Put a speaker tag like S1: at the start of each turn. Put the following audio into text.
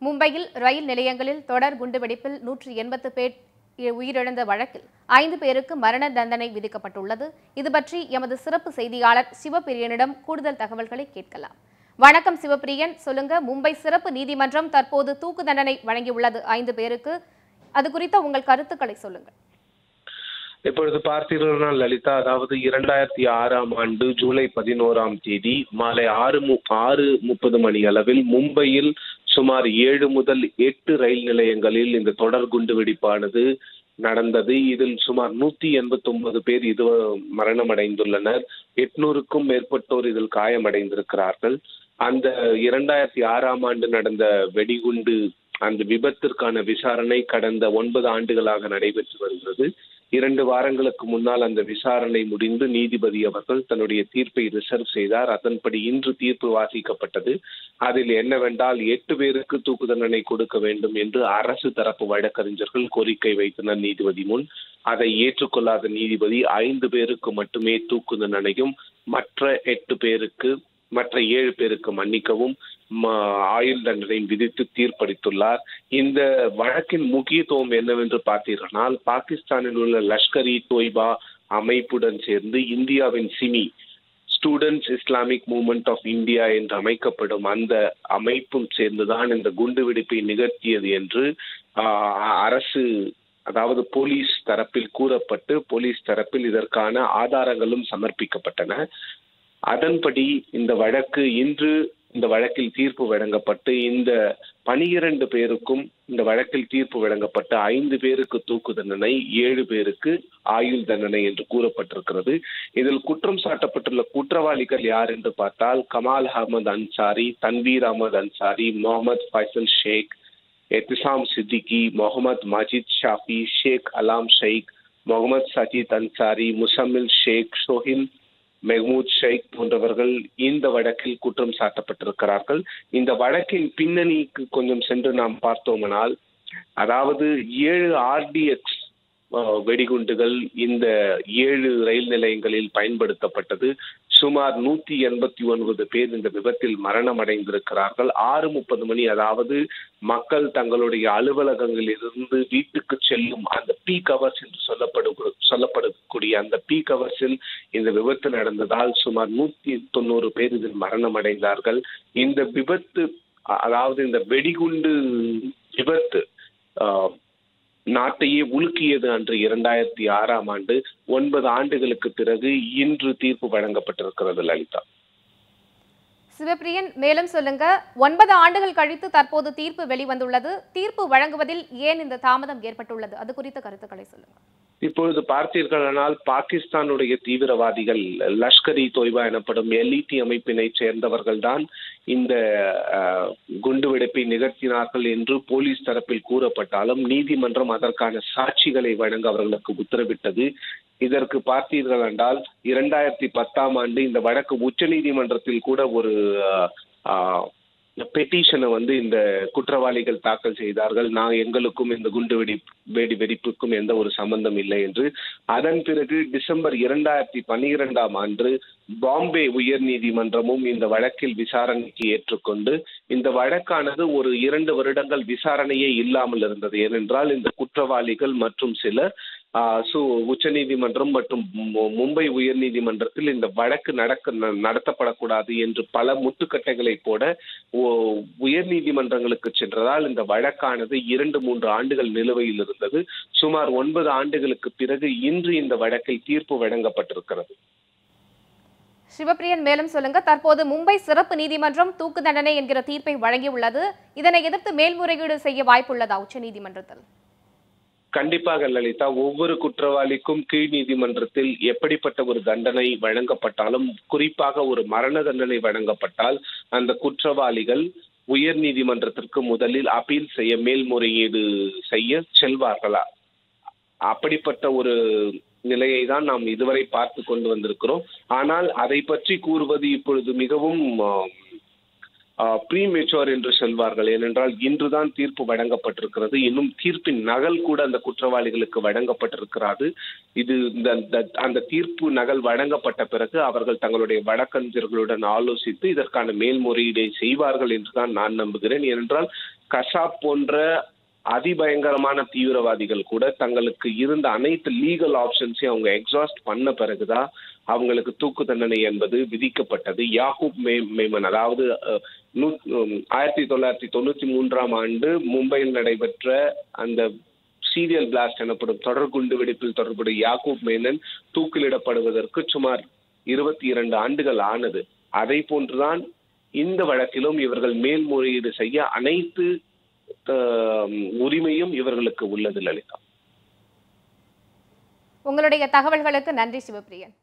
S1: மும்பையில் ரயில் நிலையங்களில் தொடர் குண்டுவெடிப்பில் 180 பேர் உயிரிழந்த வழக்கில் 5 பேருக்கு மரண தண்டனை விதிக்கப்பட்டுள்ளது. இதுபற்றி எமது சிறப்பு செய்தியாளர் சிவபிரியனிடம் கூடுதல் தகவல்களை கேட்கலாம். வணக்கம் சிவபிரியன், சொல்லுங்க. மும்பை சிறப்பு நீதிமன்றம் தற்போது தூக்கு தண்டனை வழங்கியுள்ளது 5 பேருக்கு. அது குறித்த உங்கள் கருத்துக்களை சொல்லுங்கள்.
S2: இப்பொழுது பார்த்தீர்கள் லலிதா, அதாவது 2006ஆம் ஆண்டு ஜூலை 11ஆம் தேதி மாலை 6:30 மணி அளவில் மும்பையில் சுமார் 7 முதல் 8 ரயில் நிலையங்களில் இந்த தொடர் குண்டுவெடிப்பானது நடந்தது. இதில் சுமார் 189 பேர் மரணம் அடைந்துள்ளனர். 800க்கும் மேற்பட்டோர் இதில் காயமடைந்திருக்கிறார்கள். அந்த 2006ஆம் ஆண்டு நடந்த வெடிகுண்டு அந்த விபத்திற்கான விசாரணை கடந்த 9 ஆண்டுகளாக நடைபெற்று வருகிறது. 2 வாரங்களுக்கு முன்னால் அந்த விசாரணை முடிந்து நீதிபதி அவர்கள் தன்னுடைய தீர்ப்பை ரிசர்வ் செய்தார். அதன்படி இன்று தீர்ப்பு வாசிக்கப்பட்டது. அதில் என்னவென்றால் 8 பேருக்கு தூக்கு தண்டனை கொடுக்க வேண்டும் என்று அரசு தரப்பு வழக்கறிஞர்கள் கோரிக்கை வைத்தனர் நீதிபதி முன். அதை ஏற்றுக்கொள்ளாத நீதிபதி 5 பேருக்கு மட்டுமே தூக்கு தண்டனையும் மற்ற 7 பேருக்கு மன்னிக்கவும் ஆயுள் தண்டனை விதித்து தீர்ப்பளித்துள்ளார். இந்த வழக்கின் முக்கியத்துவம் என்னவென்று பார்த்தீர்களால், பாகிஸ்தானில் உள்ள லஷ்கர்-இ தொய்பா அமைப்புடன் சேர்ந்து இந்தியாவின் SIMI students Islamic movement of India என்று அமைக்கப்படும் அந்த அமைப்பும் சேர்ந்துதான் இந்த குண்டுவெடிப்பை நிகழ்த்தியது என்று அரசு, அதாவது போலீஸ் தரப்பில் கூறப்பட்டு போலீஸ் தரப்பில் இதற்கான ஆதாரங்களும் சமர்ப்பிக்கப்பட்டன. அதன்படி இந்த வழக்கில் தீர்ப்பு வழங்கப்பட்டு இந்த 12 பேருக்கும் இந்த வழக்கில் தீர்ப்பு வழங்கப்பட்டு 5 பேருக்கு தூக்கு தண்டனை, 7 பேருக்கு ஆயுள் தண்டனை என்று கூறப்பட்டிருக்கிறது. இதில் குற்றம் சாட்டப்பட்டுள்ள குற்றவாளிகள் யார் என்று பார்த்தால், கமால் அஹமது அன்சாரி, தன்வீர் அஹமது அன்சாரி, முகமது ஃபைசல் ஷேக், எத்திசாம் சித்திகி, முகமது மாஜித் ஷாஃபி, ஷேக் அலாம் ஷேக், முகமது சஜித் அன்சாரி, முசம்மில் ஷேக், ஷோஹின் மெஹமூத் ஷேக் போன்றவர்கள் இந்த வழக்கில் குற்றம் சாட்டப்பட்டிருக்கிறார்கள். இந்த வழக்கின் பின்னணிக்கு கொஞ்சம் சென்று நாம் பார்த்தோமானால், அதாவது 7 RDX வெடிகுண்டுகள் இந்த 7 ரயில் நிலையங்களில் பயன்படுத்தப்பட்டது. சுமார் 189 பேர் இந்த விபத்தில் மரணம் அடைந்திருக்கிறார்கள். 6:30 மணி, அதாவது மக்கள் தங்களுடைய அலுவலகங்களிலிருந்து வீட்டுக்கு செல்லும் அந்த பீக் அவர்ஸ் என்று சொல்லப்படக்கூடிய அந்த பீக் அவர்ஸில் இந்த விபத்து நடந்ததால் சுமார் 190 பேர் இதில் மரணம் அடைந்தார்கள். இந்த விபத்து, அதாவது இந்த வெடிகுண்டு விபத்து நாட்டையே உலுக்கியது. அன்று 2006ஆம் ஆண்டு 9 ஆண்டுகளுக்கு பிறகு இன்று தீர்ப்பு வழங்கப்பட்டிருக்கிறது. லலிதா,
S1: சிவபிரியன், மேலும் சொல்லுங்க. 9 ஆண்டுகள் கழித்து தற்போது தீர்ப்பு வெளிவந்துள்ளது. தீர்ப்பு வழங்குவதில் ஏன் இந்த தாமதம் ஏற்பட்டுள்ளது? அது குறித்த கருத்துக்களை சொல்லுங்க.
S2: இப்பொழுது பார்த்தீர்களானால், பாகிஸ்தானுடைய தீவிரவாதிகள் லஷ்கர்-இ தொய்பா எனப்படும் LET அமைப்பினை சேர்ந்தவர்கள் தான் இந்த குண்டுவெடிப்பை நிகழ்த்தினார்கள் என்று போலீஸ் தரப்பில் கூறப்பட்டாலும் நீதிமன்றம் அதற்கான சாட்சிகளை வழங்க அவர்களுக்கு உத்தரவிட்டது. இதற்கு பார்த்தீர்கள் என்றால் 2010ஆம் ஆண்டு இந்த வழக்கு உச்ச நீதிமன்றத்தில் கூட ஒரு பெட்டிஷனை இந்த குற்றவாளிகள் தாக்கல் செய்தார்கள். எங்களுக்கும் இந்த வெடிப்புக்கும் எந்த ஒரு சம்பந்தம் இல்லை என்று. அதன் பிறகு டிசம்பர் 2012ஆம் ஆண்டு பாம்பே உயர் நீதிமன்றமும் இந்த வழக்கில் விசாரணைக்கு ஏற்றுக்கொண்டு இந்த வழக்கானது ஒரு 2 வருடங்கள் விசாரணையே இல்லாமல் இருந்தது. ஏனென்றால் இந்த குற்றவாளிகள் மற்றும் சிலர் உச்ச நீதிமன்றம் மற்றும் மும்பை உயர் நீதிமன்றத்தில் இந்த வழக்கு நடத்தப்படக்கூடாது என்று பல முட்டுக்கட்டைகளை போட உயர் நீதிமன்றங்களுக்கு சென்றதால் இந்த வழக்கானது 2-3 ஆண்டுகள் நிலுவையில் இருந்தது. சுமார் 9 ஆண்டுகளுக்கு பிறகு இன்று இந்த வழக்கில் தீர்ப்பு வழங்கப்பட்டிருக்கிறது.
S1: சிவபிரியன், மேலும் சொல்லுங்க. தற்போது மும்பை சிறப்பு நீதிமன்றம் தூக்கு தண்டனை என்கிற தீர்ப்பை வழங்கியுள்ளது. இதனை எதிர்த்து மேல்முறையீடு செய்ய வாய்ப்புள்ளதா உச்ச நீதிமன்றத்தில்?
S2: கண்டிப்பாக லலிதா, ஒவ்வொரு குற்றவாளிக்கும் கீழ் நீதிமன்றத்தில் எப்படிப்பட்ட ஒரு தண்டனை வழங்கப்பட்டாலும், குறிப்பாக ஒரு மரண தண்டனை வழங்கப்பட்டால் அந்த குற்றவாளிகள் உயர் நீதிமன்றத்திற்கு முதலில் அப்பீல் செய்ய, மேல்முறையீடு செய்ய செல்வார்களா? அப்படிப்பட்ட ஒரு நிலையை தான் நாம் இதுவரை பார்த்து கொண்டு வந்திருக்கிறோம். ஆனால் அதை பற்றி கூறுவது இப்பொழுது மிகவும் ப்ரீமெச்சூர் என்று சொல்வார்கள். ஏனென்றால் இன்றுதான் தீர்ப்பு வழங்கப்பட்டிருக்கிறது. இன்னும் தீர்ப்பின் நகல் கூட அந்த குற்றவாளிகளுக்கு வழங்கப்பட்டிருக்கிறது. இது அந்த தீர்ப்பு நகல் வழங்கப்பட்ட பிறகு அவர்கள் தங்களுடைய வழக்கறிஞர்களுடன் ஆலோசித்து இதற்கான மேல்முறையீடை செய்வார்கள் என்றுதான் நான் நம்புகிறேன். ஏனென்றால் கசாப் போன்ற அதிபயங்கரமான தீவிரவாதிகள் கூட தங்களுக்கு இருந்த அனைத்து லீகல் ஆப்ஷன்ஸையும் அவங்க எக்ஸாஸ்ட் பண்ண பிறகுதான் அவங்களுக்கு தூக்கு தண்டனை என்பது விதிக்கப்பட்டது. யாகூப் மேமன், அதாவது 1993 மும்பையில் நடைபெற்ற அந்த சீரியல் பிளாஸ்ட் எனப்படும் தொடர் குண்டு வெடிப்பில் தொடர்புடைய யாகூப் மேனன் தூக்கிலிடப்படுவதற்கு சுமார் 22 ஆண்டுகள் ஆனது. அதை போன்றுதான் இந்த வழக்கிலும் இவர்கள் மேல்முறையீடு செய்ய அனைத்து உரிமையும் இவர்களுக்கு உள்ளது. லலிதா,
S1: உங்களுடைய தகவல்களுக்கு நன்றி சிவபிரியன்.